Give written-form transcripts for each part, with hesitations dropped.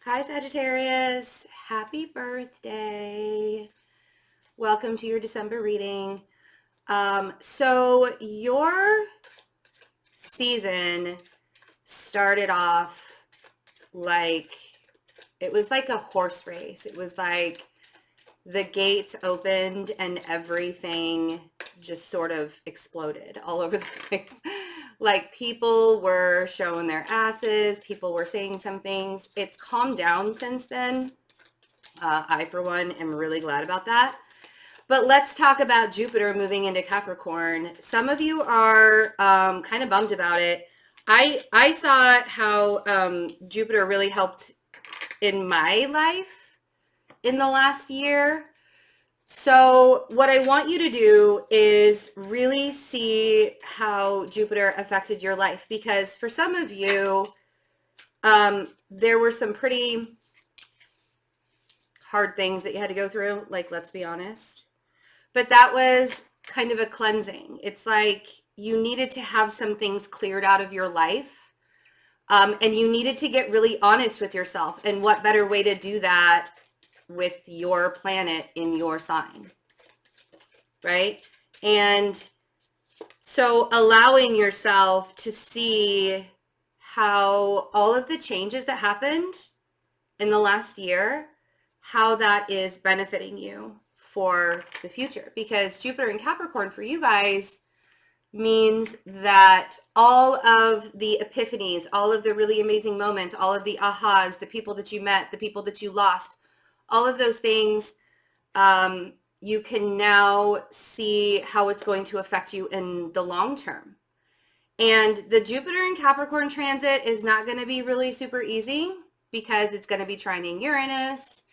Hi, Sagittarius. Happy birthday. Welcome to your December reading. So your season started off like, it was like a horse race. It was like the gates opened and everything just sort of exploded all over the place. Like people were showing their asses, people were saying some things. It's calmed down since then. I, for one, am really glad about that. But let's talk about Jupiter moving into Capricorn. Some of you are kind of bummed about it. I saw how Jupiter really helped in my life in the last year. So what I want you to do is really see how Jupiter affected your life, because for some of you, there were some pretty hard things that you had to go through, like, let's be honest. But that was kind of a cleansing. It's like you needed to have some things cleared out of your life. And you needed to get really honest with yourself. And what better way to do that with your planet in your sign, right? And so allowing yourself to see how all of the changes that happened in the last year, how that is benefiting you for the future. Because Jupiter in Capricorn for you guys means that all of the epiphanies, all of the really amazing moments, all of the ahas, the people that you met, the people that you lost, all of those things, you can now see how it's going to affect you in the long term. And the Jupiter in Capricorn transit is not going to be really super easy because it's going to be trining Uranus.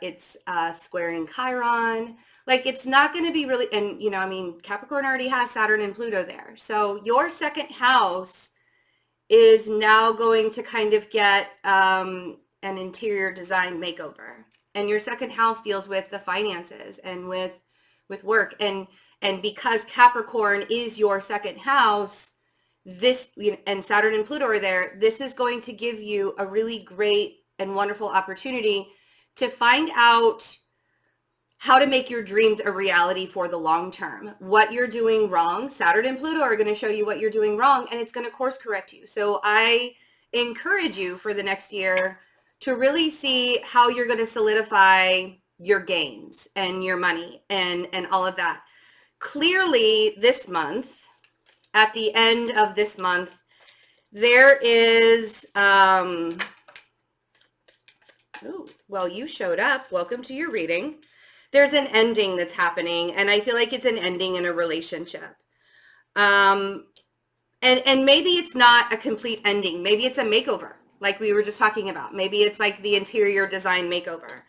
It's squaring Chiron. Like, it's not going to be really, and Capricorn already has Saturn and Pluto there. So your second house is now going to kind of get an interior design makeover. And your second house deals with the finances and with work. And because Capricorn is your second house, this, and Saturn and Pluto are there, this is going to give you a really great and wonderful opportunity to find out how to make your dreams a reality for the long term. What you're doing wrong, Saturn and Pluto are going to show you what you're doing wrong, and it's going to course correct you. So I encourage you for the next year to really see how you're going to solidify your gains and your money and all of that. Clearly this month, at the end of this month, there is, oh, well, you showed up. Welcome to your reading. There's an ending that's happening, and I feel like it's an ending in a relationship. And maybe it's not a complete ending. Maybe it's a makeover, like we were just talking about. Maybe it's like the interior design makeover.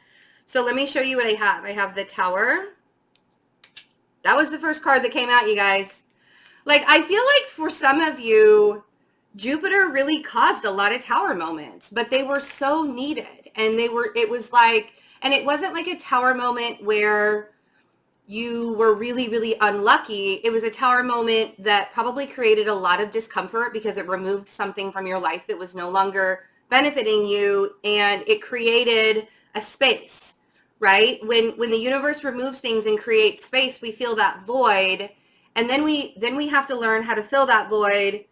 So let me show you what I have. I have the Tower. That was the first card that came out, you guys. Like, I feel like for some of you, Jupiter really caused a lot of Tower moments, but they were so needed. And it was like, and it wasn't like a Tower moment where you were really, really unlucky. It was a Tower moment that probably created a lot of discomfort because it removed something from your life that was no longer benefiting you, and it created a space, right? When the universe removes things and creates space, we feel that void, and then we have to learn how to fill that void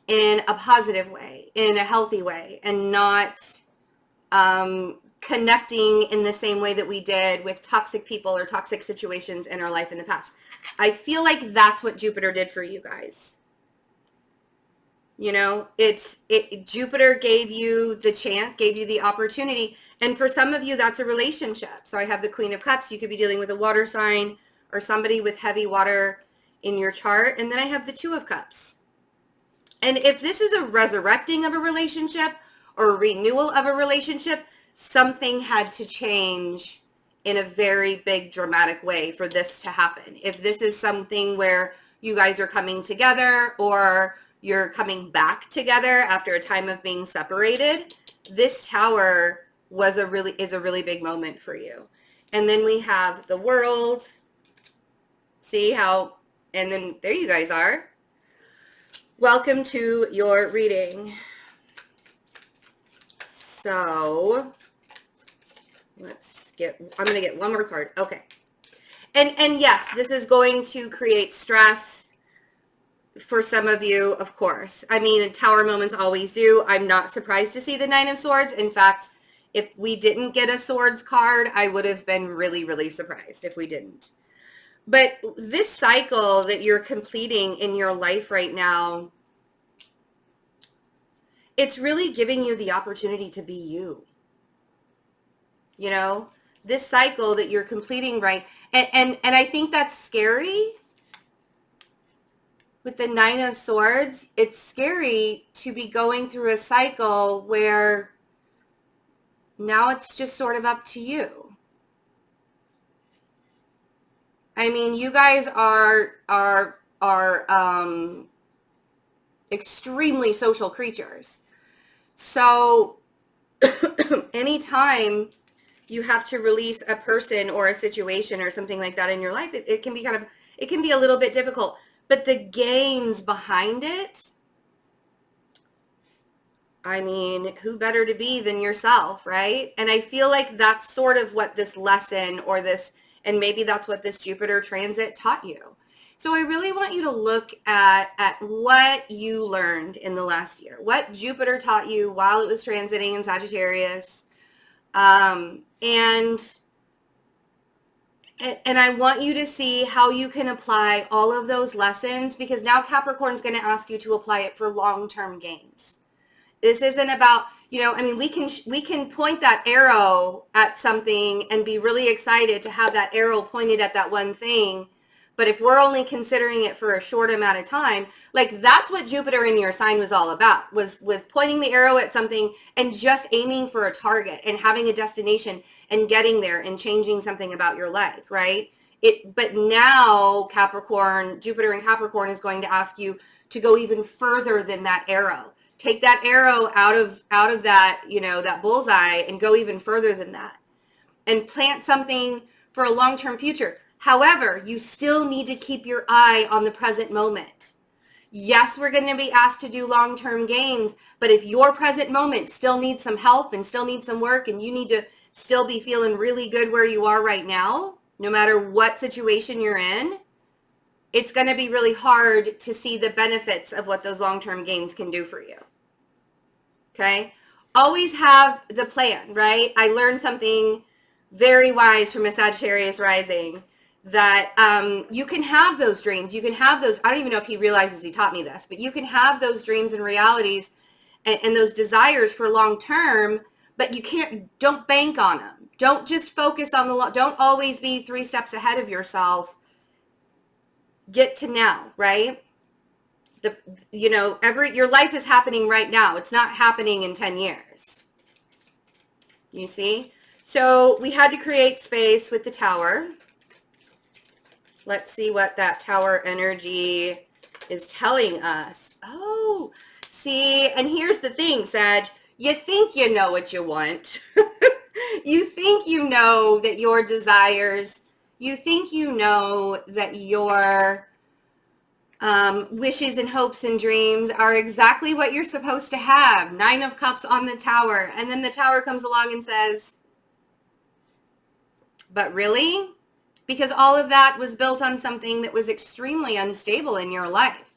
in a positive way, in a healthy way, and not connecting in the same way that we did with toxic people or toxic situations in our life in the past. I feel like that's what Jupiter did for you guys. Jupiter gave you the chance, gave you the opportunity. And for some of you, that's a relationship. So I have the Queen of Cups. You could be dealing with a water sign or somebody with heavy water in your chart. And then I have the Two of Cups. And if this is a resurrecting of a relationship or a renewal of a relationship, something had to change in a very big dramatic way for this to happen. If this is something where you guys are coming together or you're coming back together after a time of being separated, this Tower is a really big moment for you. And then we have the World. See how, and then there you guys are. Welcome to your reading. So I'm going to get one more card. Okay. And yes, this is going to create stress for some of you, of course. I mean, Tower moments always do. I'm not surprised to see the Nine of Swords. In fact, if we didn't get a Swords card, I would have been really, really surprised if we didn't. But this cycle that you're completing in your life right now, it's really giving you the opportunity to be you. You know, this cycle that you're completing, right? And I think that's scary. With the Nine of Swords, it's scary to be going through a cycle where now it's just sort of up to you. I mean, you guys are extremely social creatures. So anytime you have to release a person or a situation or something like that in your life, it can be it can be a little bit difficult. But the gains behind it, I mean, who better to be than yourself, right? And I feel like that's sort of what this lesson or this, and maybe that's what this Jupiter transit taught you. So I really want you to look at what you learned in the last year, what Jupiter taught you while it was transiting in Sagittarius. And I want you to see how you can apply all of those lessons, because now Capricorn's going to ask you to apply it for long-term gains. This isn't about, you know, I mean, we can point that arrow at something and be really excited to have that arrow pointed at that one thing. But if we're only considering it for a short amount of time, like that's what Jupiter in your sign was all about, was pointing the arrow at something and just aiming for a target and having a destination and getting there and changing something about your life, right? But now Capricorn, Jupiter in Capricorn is going to ask you to go even further than that arrow. Take that arrow out of that, you know, that bullseye and go even further than that and plant something for a long-term future. However, you still need to keep your eye on the present moment. Yes, we're going to be asked to do long-term gains, but if your present moment still needs some help and still needs some work and you need to still be feeling really good where you are right now, no matter what situation you're in, it's going to be really hard to see the benefits of what those long-term gains can do for you. Okay? Always have the plan, right? I learned something very wise from a Sagittarius rising, that you can have those dreams. You can have those, I don't even know if he realizes he taught me this, but you can have those dreams and realities and those desires for long term, but you don't bank on them. Don't just focus on don't always be 3 steps ahead of yourself. Get to now, right? Your life is happening right now. It's not happening in 10 years. You see? So we had to create space with the Tower. Let's see what that Tower energy is telling us. Oh, see, and here's the thing, Sag. You think you know what you want. You think you know that your desires, you think you know that your wishes and hopes and dreams are exactly what you're supposed to have. 9 of Cups on the Tower. And then the Tower comes along and says, but really? Because all of that was built on something that was extremely unstable in your life.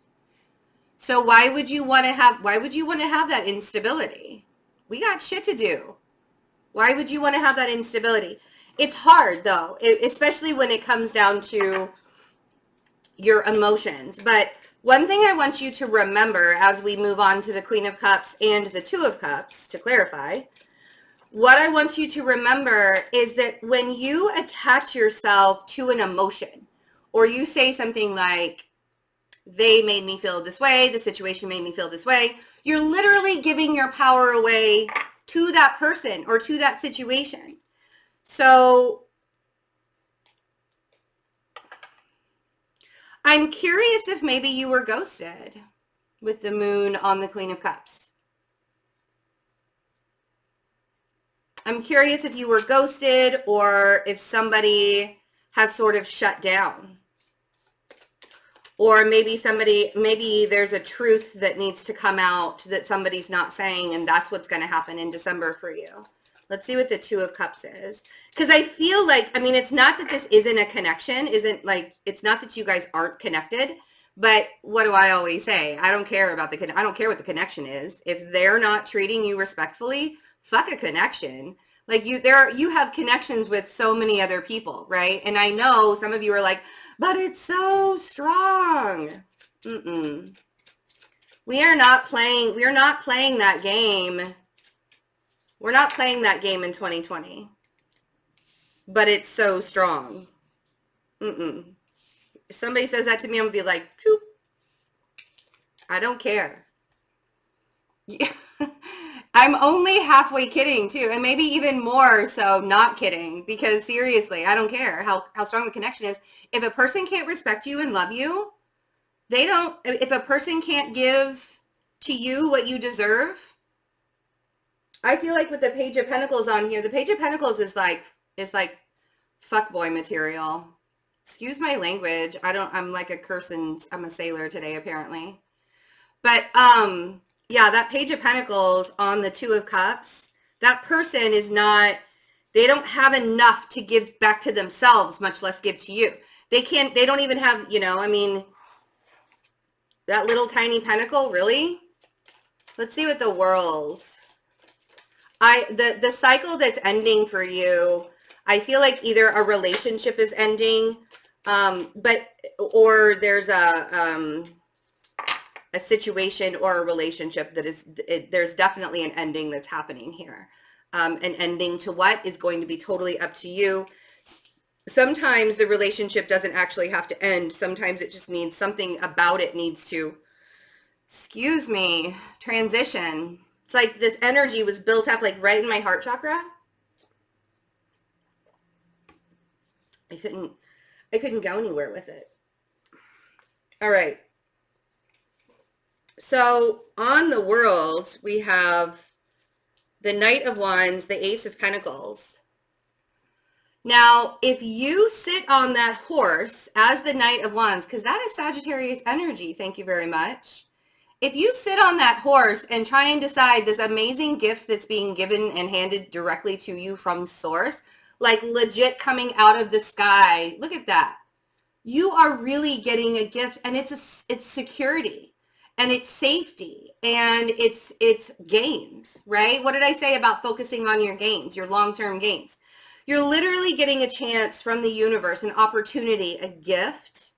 So why would you want to have that instability? We got shit to do. Why would you want to have that instability? It's hard though, especially when it comes down to your emotions. But one thing I want you to remember as we move on to the Queen of Cups and the Two of Cups, to clarify, what I want you to remember is that when you attach yourself to an emotion, or you say something like, they made me feel this way, the situation made me feel this way, you're literally giving your power away to that person or to that situation. So I'm curious if maybe you were ghosted with the Moon on the Queen of Cups. I'm curious if you were ghosted or if somebody has sort of shut down. Or maybe maybe there's a truth that needs to come out that somebody's not saying, and that's what's going to happen in December for you. Let's see what the Two of Cups is. Because I feel like, I mean, it's not that this isn't a connection, it's not that you guys aren't connected, but what do I always say? I don't care about I don't care what the connection is. If they're not treating you respectfully, fuck a connection. Like you have connections with so many other people, right? And I know some of you are like, but it's so strong. We are not playing that game. We're not playing that game in 2020. But it's so strong. If somebody says that to me, I'm gonna be like, choop. I don't care. Yeah. I'm only halfway kidding too, and maybe even more so not kidding, because seriously, I don't care how strong the connection is. If a person can't respect you and love you, if a person can't give to you what you deserve, I feel like with the Page of Pentacles on here, the Page of Pentacles is like fuckboy material. Excuse my language. I'm like I'm a sailor today apparently. But yeah, that Page of Pentacles on the Two of Cups, that person they don't have enough to give back to themselves, much less give to you. They don't even have, I mean, that little tiny pentacle, really? Let's see what the World. The cycle that's ending for you, I feel like either a relationship is ending, or there's a situation or a relationship there's definitely an ending that's happening here. An ending to what is going to be totally up to you. Sometimes the relationship doesn't actually have to end. Sometimes it just means something about it needs to, transition. It's like this energy was built up like right in my heart chakra. I couldn't go anywhere with it. All right. So on the World, we have the Knight of Wands, the Ace of Pentacles. Now, if you sit on that horse as the Knight of Wands, because that is Sagittarius energy, thank you very much. If you sit on that horse and try and decide this amazing gift that's being given and handed directly to you from source, like legit coming out of the sky, look at that. You are really getting a gift, and it's security, and it's safety, and it's gains, right? What did I say about focusing on your gains, your long-term gains? You're literally getting a chance from the universe, an opportunity, a gift.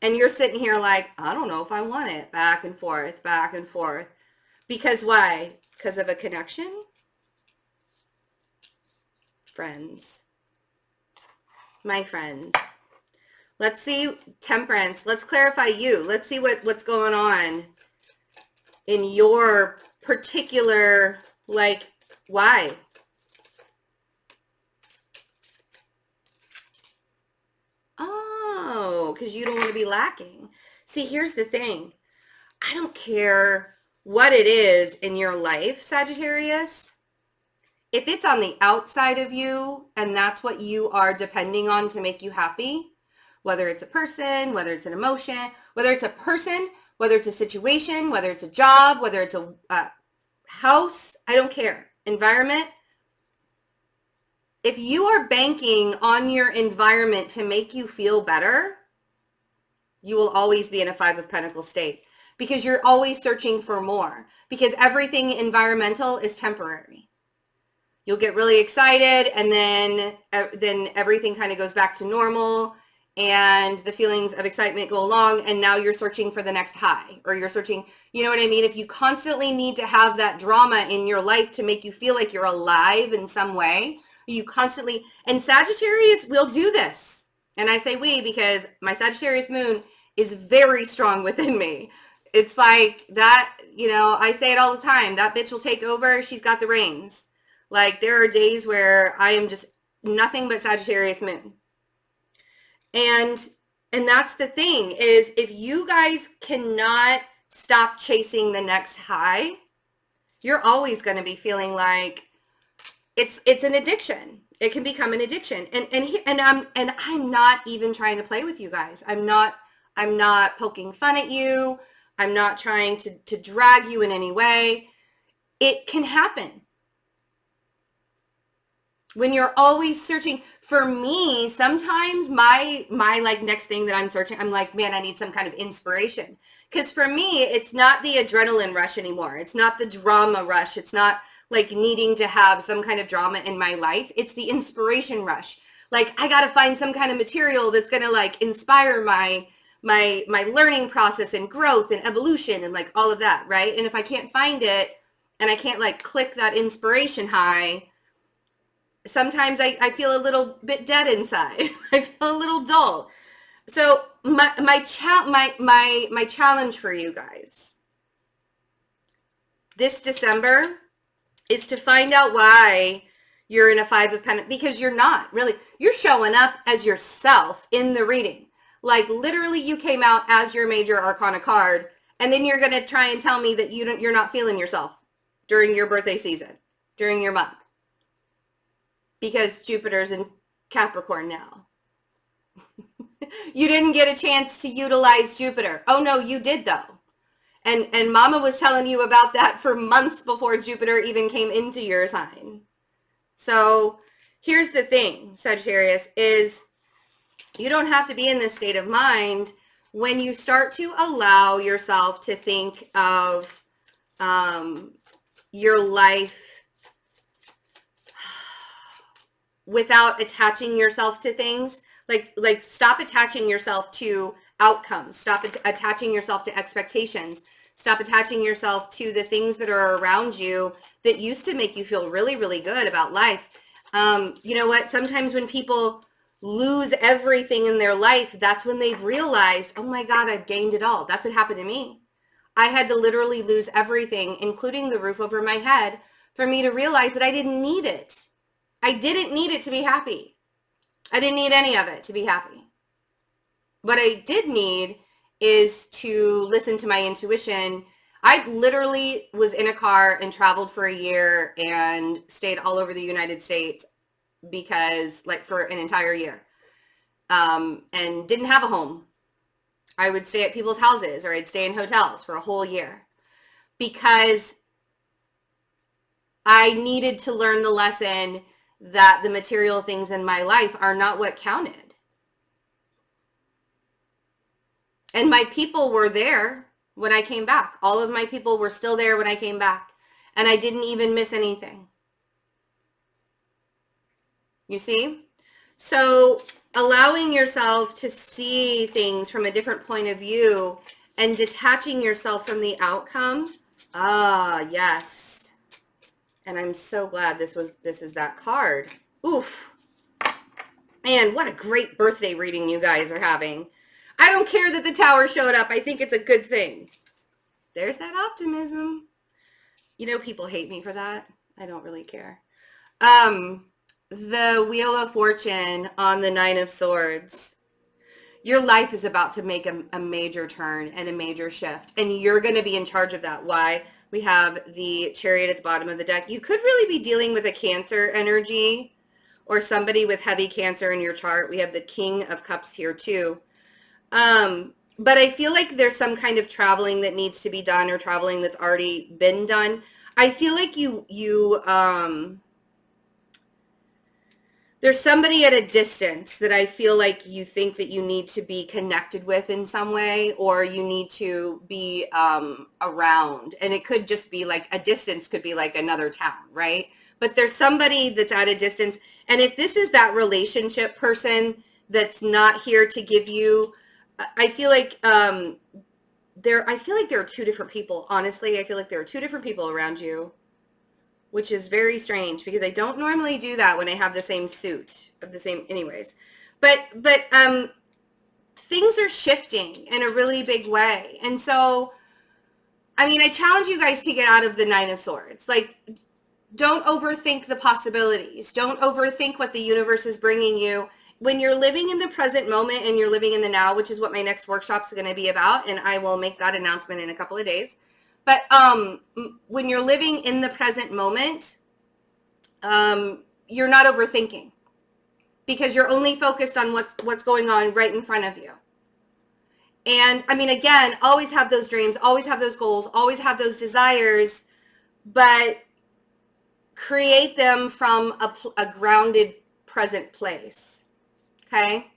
And you're sitting here like, I don't know if I want it. Back and forth, back and forth. Because why? Because of a connection? Friends. My friends. Let's see, Temperance. Let's clarify you. Let's see what's going on in your particular, like, why? Oh, because you don't want to be lacking. See, here's the thing. I don't care what it is in your life, Sagittarius. If it's on the outside of you and that's what you are depending on to make you happy, whether it's a person, whether it's an emotion, whether it's a person, whether it's a situation, whether it's a job, whether it's a house, I don't care. Environment. If you are banking on your environment to make you feel better, you will always be in a Five of Pentacles state, because you're always searching for more, because everything environmental is temporary. You'll get really excited, and then everything kind of goes back to normal, and the feelings of excitement go along, and now you're searching for the next high, or you're searching, you know what I mean? If you constantly need to have that drama in your life to make you feel like you're alive in some way, you constantly, and Sagittarius will do this. And I say we because my Sagittarius moon is very strong within me. It's like that, I say it all the time, that bitch will take over. She's got the reins. Like, there are days where I am just nothing but Sagittarius moon. And that's the thing, is if you guys cannot stop chasing the next high, you're always going to be feeling like, it's an addiction. It can become an addiction. And I'm not even trying to play with you guys. I'm not poking fun at you. I'm not trying to drag you in any way. It can happen. When you're always searching, for me, sometimes my like next thing that I'm searching, I'm like, man, I need some kind of inspiration. Because for me, it's not the adrenaline rush anymore. It's not the drama rush. It's not like needing to have some kind of drama in my life. It's the inspiration rush. Like, I got to find some kind of material that's going to like inspire my learning process and growth and evolution and like all of that, right? And if I can't find it and I can't like click that inspiration high, sometimes I feel a little bit dead inside. I feel a little dull. So my challenge for you guys this December is to find out why you're in a 5 of Pentacles, because you're not really. You're showing up as yourself in the reading. Like literally you came out as your major arcana card, and then you're going to try and tell me that you're not feeling yourself during your birthday season, during your month. Because Jupiter's in Capricorn now. You didn't get a chance to utilize Jupiter. Oh no, you did though. And Mama was telling you about that for months before Jupiter even came into your sign. So here's the thing, Sagittarius, is you don't have to be in this state of mind when you start to allow yourself to think of your life without attaching yourself to things. Like stop attaching yourself to outcomes. Stop attaching yourself to expectations. Stop attaching yourself to the things that are around you that used to make you feel really, really good about life. You know what? Sometimes when people lose everything in their life, that's when they've realized, oh my God, I've gained it all. That's what happened to me. I had to literally lose everything, including the roof over my head, for me to realize that I didn't need it. I didn't need it to be happy. I didn't need any of it to be happy. What I did need is to listen to my intuition. I literally was in a car and traveled for a year and stayed all over the United States because like for an entire year, and didn't have a home. I would stay at people's houses or I'd stay in hotels for a whole year because I needed to learn the lesson that the material things in my life are not what counted. And my people were there when I came back. All of my people were still there when I came back. And I didn't even miss anything. You see? So allowing yourself to see things from a different point of view and detaching yourself from the outcome. Ah, yes. And I'm so glad this is that card. Oof. Man, what a great birthday reading you guys are having. I don't care that the tower showed up. I think it's a good thing. There's that optimism. You know, people hate me for that. I don't really care. The Wheel of Fortune on the 9 of Swords. Your life is about to make a major turn and a major shift. And you're going to be in charge of that. Why? We have the Chariot at the bottom of the deck. You could really be dealing with a Cancer energy or somebody with heavy Cancer in your chart. We have the King of Cups here too. But I feel like there's some kind of traveling that needs to be done or traveling that's already been done. I feel like there's somebody at a distance that I feel like you think that you need to be connected with in some way, or you need to be around. And it could just be like a distance could be like another town, right? But there's somebody that's at a distance. And if this is that relationship person that's not here to give you, I feel like there are two different people. Honestly, I feel like there are two different people around you, which is very strange because I don't normally do that when I have the same suit of the same anyways. But things are shifting in a really big way. And so, I mean, I challenge you guys to get out of the 9 of Swords. Like, don't overthink the possibilities. Don't overthink what the universe is bringing you. When you're living in the present moment and you're living in the now, which is what my next workshop is going to be about, and I will make that announcement in a couple of days. But when you're living in the present moment, you're not overthinking because you're only focused on what's going on right in front of you. And I mean, again, always have those dreams, always have those goals, always have those desires, but create them from a grounded, present place. Okay?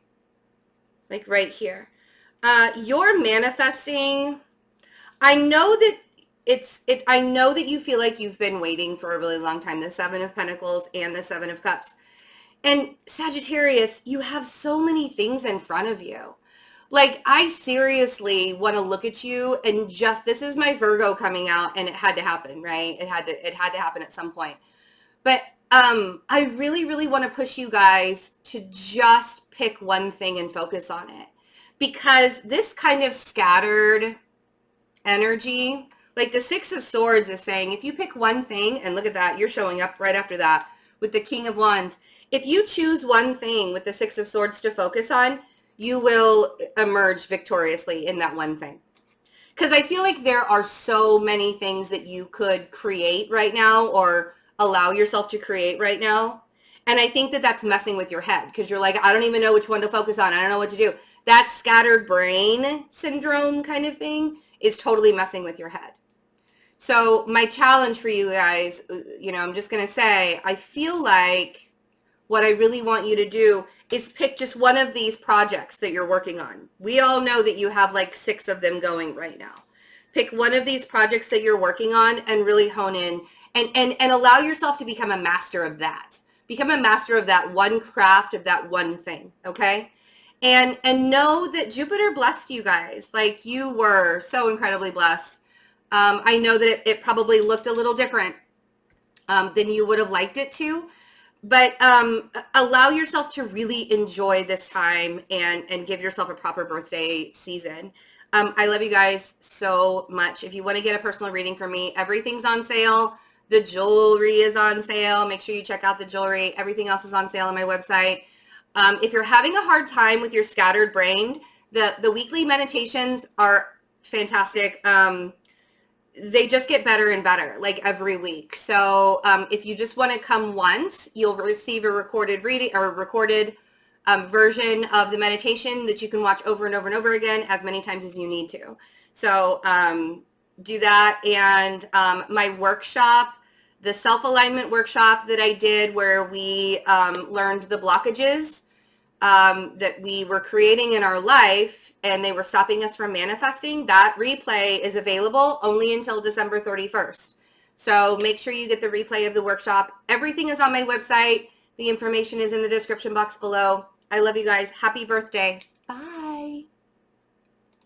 Like right here. You're manifesting. I know that I know that you feel like you've been waiting for a really long time, the Seven of Pentacles and the Seven of Cups. And Sagittarius, you have so many things in front of you. Like, I seriously want to look at you and just, this is my Virgo coming out, and it had to happen, right? It had to happen at some point. But I really, really want to push you guys to just pick one thing and focus on it. Because this kind of scattered energy, like the Six of Swords is saying, if you pick one thing, and look at that, you're showing up right after that with the King of Wands. If you choose one thing with the Six of Swords to focus on, you will emerge victoriously in that one thing. Because I feel like there are so many things that you could create right now or allow yourself to create right now. And I think that that's messing with your head because you're like, I don't even know which one to focus on. I don't know what to do. That scattered brain syndrome kind of thing is totally messing with your head. So my challenge for you guys, you know, I'm just going to say, I feel like what I really want you to do is pick just one of these projects that you're working on. We all know that you have like 6 of them going right now. Pick one of these projects that you're working on and really hone in and allow yourself to become a master of that. Become a master of that one craft, of that one thing, okay? And know that Jupiter blessed you guys. Like, you were so incredibly blessed. I know that it probably looked a little different than you would have liked it to. But allow yourself to really enjoy this time and give yourself a proper birthday season. I love you guys so much. If you want to get a personal reading from me, everything's on sale. The jewelry is on sale. Make sure you check out the jewelry. Everything else is on sale on my website. If you're having a hard time with your scattered brain, the weekly meditations are fantastic. They just get better and better, like every week. So if you just want to come once, you'll receive a recorded reading or a recorded version of the meditation that you can watch over and over and over again as many times as you need to. So do that. And my workshop, the self-alignment workshop that I did where we learned the blockages that we were creating in our life and they were stopping us from manifesting, that replay is available only until December 31st. So make sure you get the replay of the workshop. Everything is on my website. The information is in the description box below. I love you guys. Happy birthday. Bye.